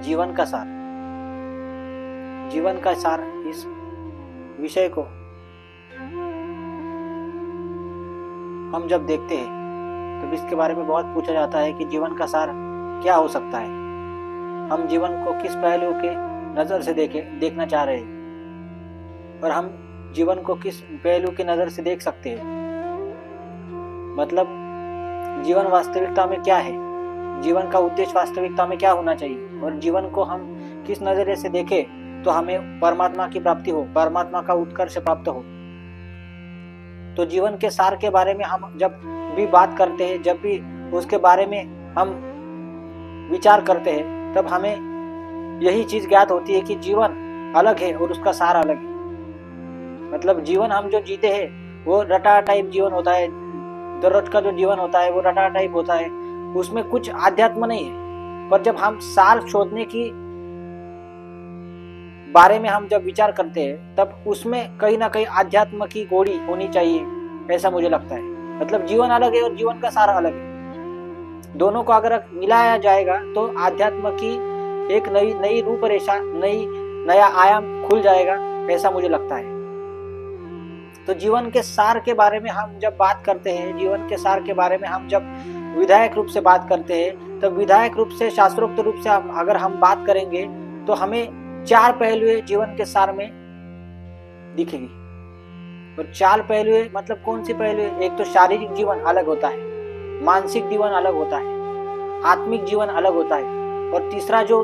जीवन का सार। जीवन का सार इस विषय को हम जब देखते हैं तब इसके बारे में बहुत पूछा जाता है कि जीवन का सार क्या हो सकता है। हम जीवन को किस पहलू के नजर से देखना चाह रहे हैं और हम जीवन को किस पहलू की नजर से देख सकते हैं। मतलब जीवन वास्तविकता में क्या है, जीवन का उद्देश्य वास्तविकता में क्या होना चाहिए और जीवन को हम किस नजरिए से देखें तो हमें परमात्मा की प्राप्ति हो, परमात्मा का उत्कर्ष प्राप्त हो। तो जीवन के सार के बारे में हम जब भी बात करते हैं, जब भी उसके बारे में हम विचार करते हैं, तब हमें यही चीज ज्ञात होती है कि जीवन अलग है और उसका सार अलग है। मतलब जीवन हम जो जीते हैं वो रटा टाइप जीवन होता है, दररोज का जो जीवन होता है वो रटा टाइप होता है, उसमें कुछ आध्यात्म नहीं है। पर जब हम सार शोधने की बारे में हम जब विचार करते हैं तब उसमें कहीं ना कहीं आध्यात्म की गोड़ी होनी चाहिए, ऐसा मुझे लगता है। मतलब जीवन अलग है और जीवन का सार अलग है। दोनों को अगर मिलाया जाएगा तो आध्यात्म की एक नई रूपरेखा, नया आयाम खुल जाएगा, ऐसा मुझे लगता है। तो जीवन के सार के बारे में हम जब बात करते हैं, जीवन के सार के बारे में हम जब विधायक रूप से बात करते हैं, तो विधायक रूप से, शास्त्रोक्त रूप से अगर हम बात करेंगे तो हमें 4 पहलुएं जीवन के सार में दिखेगी। और 4 पहलुएं मतलब कौन सी पहलुएं? एक तो शारीरिक जीवन अलग होता है, मानसिक जीवन अलग होता है, आत्मिक जीवन अलग होता है, और तीसरा जो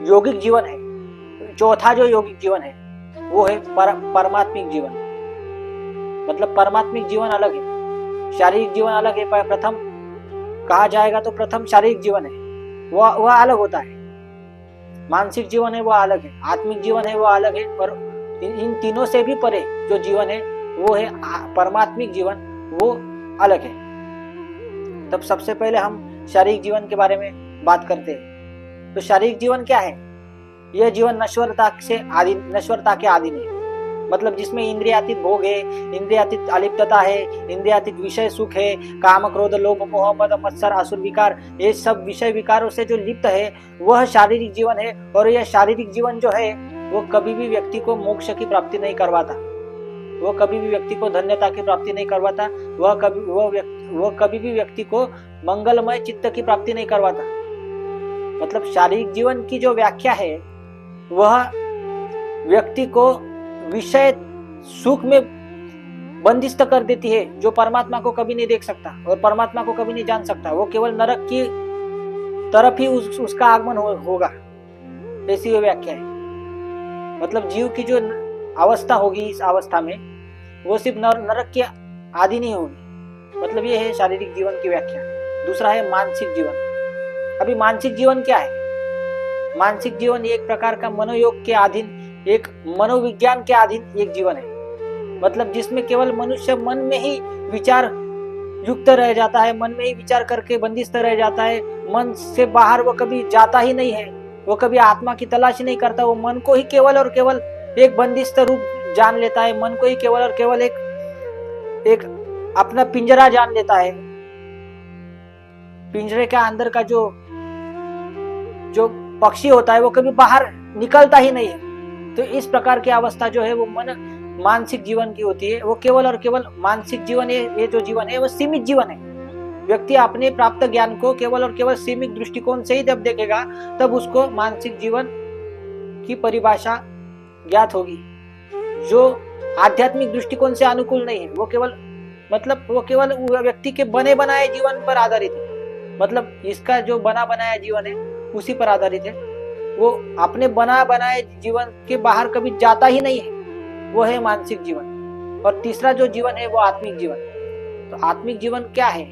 यौगिक जीवन है, चौथा जो यौगिक जीवन है वो है परमात्मिक जीवन। मतलब परमात्मिक जीवन अलग है, शारीरिक जीवन अलग है। प्रथम कहा जाएगा तो प्रथम शारीरिक जीवन है, वह अलग होता है। मानसिक जीवन है वो अलग है, आत्मिक जीवन है वो अलग है, और इन तीनों से भी परे जो जीवन है वो है परमात्मिक जीवन, वो अलग है। तब सबसे पहले हम शारीरिक जीवन के बारे में बात करते हैं। तो शारीरिक जीवन क्या है? यह जीवन नश्वरता के अधीन है। मतलब जिसमें इंद्रियातीत भोग है, इंद्रियातीत अलिप्तता है, इंद्रियातीत विषय सुख है, काम क्रोध लोभ मोह मद मत्सर असुर विकार, ये सब विषय विकारों से जो लिप्त है वह शारीरिक जीवन है। और यह शारीरिक जीवन जो है वो कभी भी व्यक्ति को मोक्ष की प्राप्ति नहीं करवाता, वो कभी भी व्यक्ति को धन्यता की प्राप्ति नहीं करवाता, वह कभी भी व्यक्ति को मंगलमय चित्त की प्राप्ति नहीं करवाता। मतलब शारीरिक जीवन की जो व्याख्या है वह व्यक्ति को विषय सुख में बंदिस्त कर देती है, जो परमात्मा को कभी नहीं देख सकता और परमात्मा को कभी नहीं जान सकता। वो केवल नरक की तरफ ही उसका आगमन होगा, ऐसी वो व्याख्या है। मतलब जीव की जो अवस्था होगी इस अवस्था में वो सिर्फ नरक की आदि नहीं होगी। मतलब ये है शारीरिक जीवन की व्याख्या। दूसरा है मानसिक जीवन। अभी मानसिक जीवन क्या है? मानसिक जीवन एक प्रकार का मनोयोग के अधीन, एक मनोविज्ञान के अधीन एक जीवन है। मतलब जिसमें केवल मनुष्य मन में ही विचार युक्त रह जाता है, मन में ही विचार करके बंदिस्त रह जाता है, मन से बाहर वो कभी जाता ही नहीं है, वो कभी आत्मा की तलाश नहीं करता। वो मन को ही केवल और केवल एक बंदिस्त रूप जान लेता है, मन को ही केवल और केवल एक अपना पिंजरा जान लेता है। पिंजरे के अंदर का जो पक्षी होता है वो कभी बाहर निकलता ही नहीं है। तो इस प्रकार की अवस्था जो है वो मानसिक जीवन की होती है। वो केवल और केवल मानसिक जीवन है, ये जो जीवन है वो सीमित जीवन है। व्यक्ति अपने प्राप्त ज्ञान को केवल और केवल सीमित दृष्टिकोण से ही जब देखेगा तब उसको मानसिक जीवन की परिभाषा ज्ञात होगी, जो आध्यात्मिक दृष्टिकोण से अनुकूल नहीं है। वो केवल व्यक्ति के बने बनाए जीवन पर आधारित है। मतलब इसका जो बना बनाया जीवन है उसी पर आधारित है। वो अपने बना बनाए जीवन के बाहर कभी जाता ही नहीं है, वो है मानसिक जीवन। और तीसरा जो जीवन है वो आत्मिक जीवन। तो आत्मिक जीवन क्या है?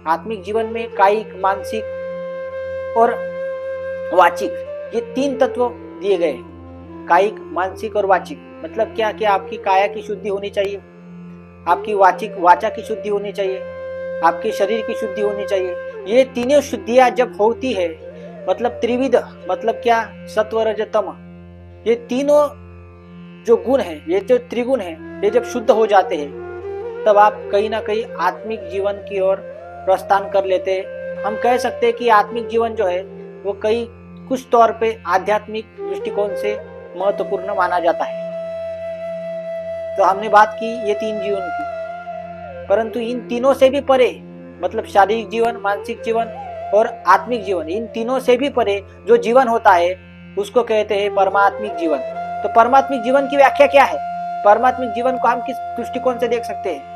आत्मिक जीवन में कायिक, मानसिक और वाचिक, ये 3 तत्व दिए गए। कायिक, मानसिक और वाचिक। मतलब क्या? कि आपकी काया की शुद्धि होनी चाहिए, आपकी वाचा की शुद्धि होनी चाहिए, आपके शरीर की शुद्धि होनी चाहिए। ये तीनों शुद्धियां जब होती है, मतलब त्रिविध, मतलब क्या? सत्व रज तम, ये तीनों जो गुण है, ये जो त्रिगुण है, ये जब शुद्ध हो जाते हैं तब आप कहीं ना कहीं आत्मिक जीवन की ओर प्रस्थान कर लेते हैं। हम कह सकते हैं कि आत्मिक जीवन जो है वो कई कुछ तौर पे आध्यात्मिक दृष्टिकोण से महत्वपूर्ण माना जाता है। तो हमने बात की ये 3 जीवन की, परंतु इन तीनों से भी परे, मतलब शारीरिक जीवन, मानसिक जीवन और आत्मिक जीवन, इन तीनों से भी परे जो जीवन होता है उसको कहते हैं परमात्मिक जीवन। तो परमात्मिक जीवन की व्याख्या क्या है? परमात्मिक जीवन को हम किस दृष्टिकोण से देख सकते हैं?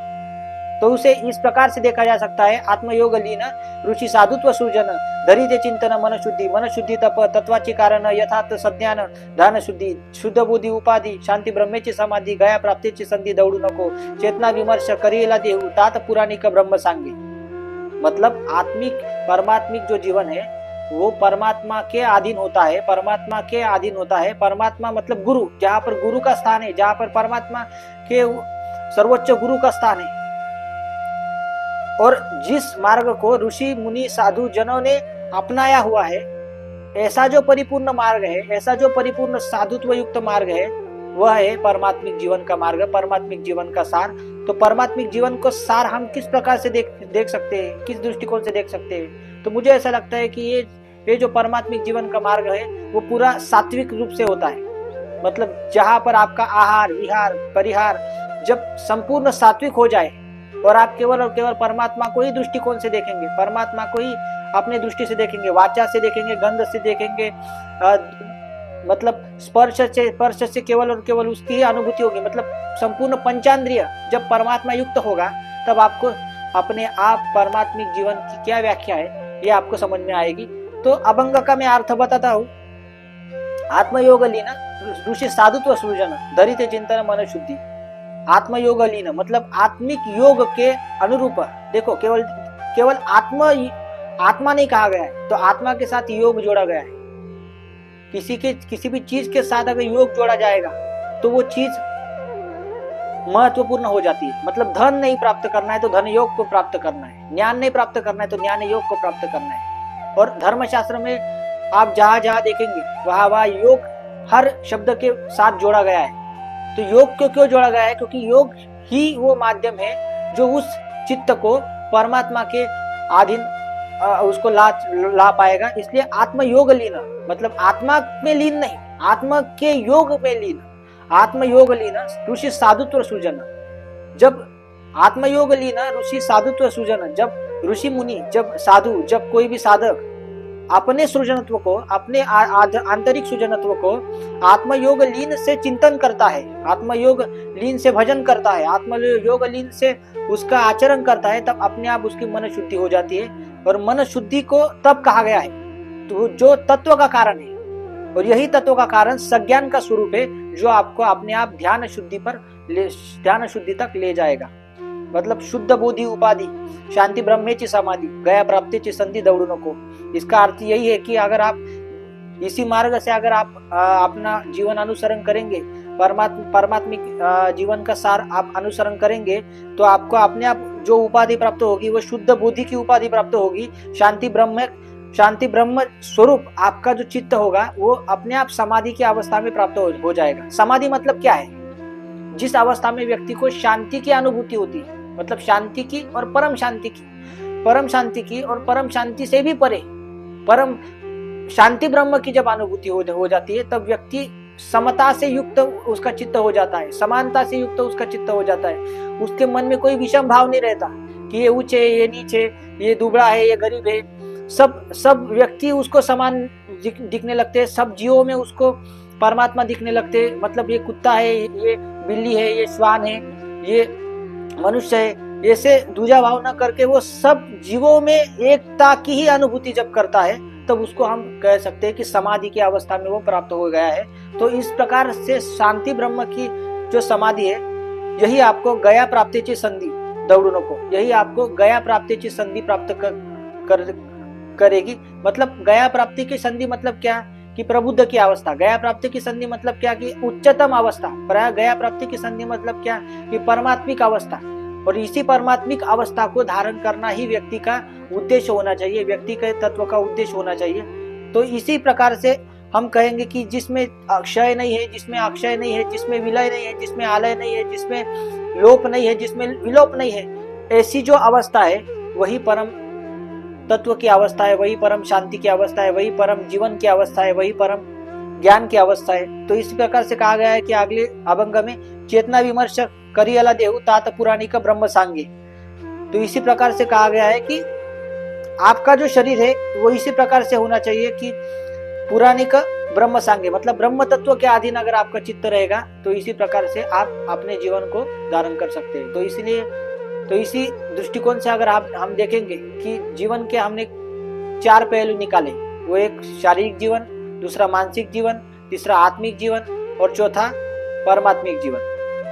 तो उसे इस प्रकार से देखा जा सकता है, आत्मयोग लीन ऋषि साधुत्व सृजन धरिते चिंतन मन शुद्धि तप तत्वाची कारण यथार्थ संज्ञान ध्यान शुद्धि शुद्ध बुद्धि उपाधि शांती ब्रह्मेची समाधी गया प्राप्तीची संधि दौड़ू नको चेतना विमर्श करियला देहू तात पुराणिक ब्रह्म सांगे। मतलब आत्मिक परमात्मिक जो जीवन है वो परमात्मा के अधीन होता है, परमात्मा के अधीन होता है। परमात्मा मतलब गुरु, जहाँ पर गुरु का स्थान है, जहाँ पर परमात्मा के सर्वोच्च गुरु का स्थान है। और जिस मार्ग को ऋषि मुनि साधु जनों ने अपनाया हुआ है, ऐसा जो परिपूर्ण मार्ग है, ऐसा जो परिपूर्ण साधुत्व युक्त मार्ग है, वह है परमात्मिक जीवन का मार्ग, परमात्मिक जीवन का सार। तो परमात्मिक जीवन को सार हम किस प्रकार से देख सकते हैं, किस दृष्टिकोण से देख सकते हैं? तो मुझे ऐसा लगता है कि ये जो परमात्मिक जीवन का मार्ग है वो पूरा सात्विक रूप से होता है। मतलब जहाँ पर आपका आहार विहार परिहार जब संपूर्ण सात्विक हो जाए और आप केवल और केवल परमात्मा को ही दृष्टिकोण से देखेंगे, परमात्मा को ही अपने दृष्टि से देखेंगे, वाचा से देखेंगे, गंध से देखेंगे, मतलब स्पर्श से केवल और केवल उसकी ही अनुभूति होगी। मतलब संपूर्ण पंचांद्रिय जब परमात्मा युक्त होगा तब आपको अपने आप परमात्मिक जीवन की क्या व्याख्या है ये आपको समझ में आएगी। तो अभंग का मैं अर्थ बताता हूँ। आत्मयोग लीन ऋषि साधुत्व सृजन धरिते चिंतन मन शुद्धि। आत्मयोग लीन मतलब आत्मिक योग के अनुरूप। देखो केवल आत्मा नहीं कहा गया है, तो आत्मा के साथ योग जोड़ा गया है। किसी भी चीज के साथ अगर योग जोड़ा जाएगा तो वो चीज महत्वपूर्ण हो जाती है। मतलब धन नहीं प्राप्त करना है तो धन योग को प्राप्त करना है, ज्ञान नहीं प्राप्त करना है तो ज्ञान योग को प्राप्त करना है। और धर्मशास्त्र में आप जहां जहां देखेंगे वहां योग हर शब्द के साथ जोड़ा गया है। तो योग को क्यों जोड़ा गया है? क्योंकि योग ही वो माध्यम है जो उस चित्त को परमात्मा के अधीन उसको ला पाएगा। इसलिए आत्मयोग लीन मतलब आत्मा में लीन नहीं, आत्मा के योग में लीन। आत्मयोग लीन ऋषि साधुत्व सृजन। जब आत्मयोग लीन ऋषि साधुत्व सृजन, जब ऋषि मुनि, जब साधु, जब कोई भी साधक अपने सृजनत्व को, अपने आंतरिक सृजनत्व को आत्मयोग लीन से चिंतन करता है, आत्मयोग लीन से भजन करता है, आत्मयोग लीन से उसका आचरण करता है, तब अपने आप उसकी मन शुद्धि हो जाती है। और मन शुद्धि को तब कहा गया है तो जो तत्व का कारण है, और यही तत्व का कारण सज्ञान का स्वरूप है जो आपको अपने आप ध्यान शुद्धि तक ले जाएगा। मतलब शुद्ध बुद्धि उपाधि शांति ब्रह्मेची समाधि गया प्राप्तीची संधि दौड़ू नको। इसका अर्थ यही है कि अगर आप इसी मार्ग से अगर आप अपना जीवन अनुसरण करेंगे, परमात्मिक जीवन का सार आप अनुसरण करेंगे, तो आपको अपने आप जो उपाधि प्राप्त होगी वो शुद्ध बुद्धि की उपाधि प्राप्त होगी। शांति ब्रह्म स्वरूप आपका जो चित्त होगा वो अपने आप समाधि की अवस्था में प्राप्त हो जाएगा। समाधि मतलब क्या है? जिस अवस्था में व्यक्ति को शांति की अनुभूति होती है, मतलब शांति की और परम शांति की और परम शांति से भी परे परम शांति ब्रह्म की जब अनुभूति हो जाती है, तब व्यक्ति समता से युक्त उसका चित्त हो जाता है, समानता से युक्त उसका चित्त हो जाता है। उसके मन में कोई विषम भाव नहीं रहता कि ये ऊंचे ये नीचे, ये दुबड़ा है ये गरीब है। सब व्यक्ति उसको समान दिखने लगते हैं, सब जीवों में उसको परमात्मा दिखने लगते हैं। मतलब ये कुत्ता है, ये बिल्ली है, ये श्वान है, ये मनुष्य है, ऐसे दूजा भाव न करके वो सब जीवों में एकता की ही अनुभूति जब करता है तब उसको हम कह सकते हैं कि समाधि की अवस्था में वो प्राप्त हो गया है। तो इस प्रकार से शांति ब्रह्म की जो समाधि है यही आपको गया प्राप्तिची संधि दौड़ू नको, यही आपको गया प्राप्तिची संधि प्राप्त करेगी। मतलब गया प्राप्ति की संधि मतलब क्या कि प्रबुद्ध की अवस्था। गया प्राप्ति की संधि मतलब क्या कि उच्चतम अवस्था। गया प्राप्ति की संधि मतलब क्या कि परमात्मिक अवस्था। और इसी परमात्मिक अवस्था को धारण करना ही व्यक्ति का उद्देश्य होना चाहिए, व्यक्ति के तत्व का उद्देश्य होना चाहिए। तो इसी प्रकार से हम कहेंगे कि जिसमें अक्षय नहीं है, जिसमें अक्षय नहीं है, जिसमें विलय नहीं है, जिसमें आलय नहीं है, जिसमें लोप नहीं है, जिसमें विलोप नहीं है, ऐसी जो अवस्था है वही परम तत्व की अवस्था है, वही परम शांति की अवस्था है, वही परम जीवन की अवस्था है, वही परम ज्ञान की अवस्था है। तो इस प्रकार से कहा गया है कि अगले अभंग में चेतना विमर्श करियला देहु तात पुराणी का ब्रह्म सांगे। तो इसी प्रकार से कहा गया है कि आपका जो शरीर है वो इसी प्रकार से होना चाहिए कि पुराणी का ब्रह्म सांगे, मतलब ब्रह्म तत्व के अधीन अगर आपका चित्त रहेगा तो इसी प्रकार से आप अपने जीवन को धारण कर सकते हैं। तो इसलिए इसी दृष्टिकोण से अगर हम देखेंगे कि जीवन के हमने 4 पहलू निकाले, वो एक शारीरिक जीवन, दूसरा मानसिक जीवन, तीसरा आत्मिक जीवन और चौथा परमात्मिक जीवन।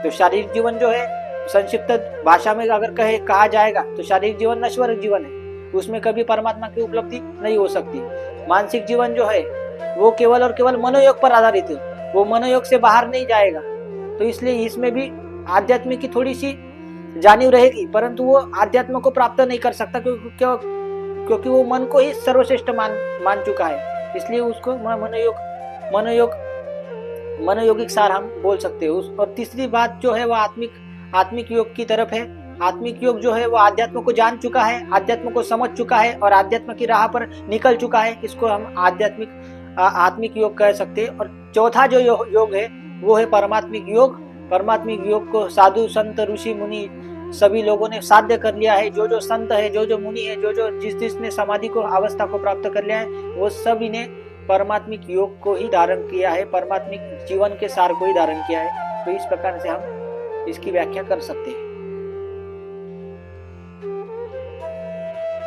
तो शारीरिक जीवन जो है संक्षिप्त भाषा में अगर कहा जाएगा तो शारीरिक जीवन नश्वर जीवन है, उसमें कभी परमात्मा की उपलब्धि नहीं हो सकती। मानसिक जीवन जो है वो केवल और केवल मनोयोग पर आधारित है, वो मनोयोग से बाहर नहीं जाएगा। तो इसलिए इसमें भी आध्यात्म की थोड़ी सी जानिव रहेगी, परंतु वो आध्यात्म को प्राप्त नहीं कर सकता क्योंकि वो मन को ही सर्वश्रेष्ठ मान चुका है। इसलिए उसको मनोयोगिक सार हम बोल सकते हैं। और तीसरी बात जो है वो आत्मिक योग की तरफ है। आत्मिक योग जो है वो आध्यात्म को जान चुका है, आध्यात्म को समझ चुका है और आध्यात्म की राह पर निकल चुका है, इसको हम आत्मिक योग कह सकते हैं। और चौथा जो योग है वो है परमात्मिक योग। परमात्मिक योग को साधु संत ऋषि मुनि सभी लोगों ने साध्य कर लिया है। जो संत है, जो मुनि है, जो जिसने समाधि को अवस्था को प्राप्त कर लिया है, वो सभी ने परमात्मिक योग को ही धारण किया है, परमात्मिक जीवन के सार को ही धारण किया है। तो इस प्रकार से हम इसकी व्याख्या कर सकते हैं।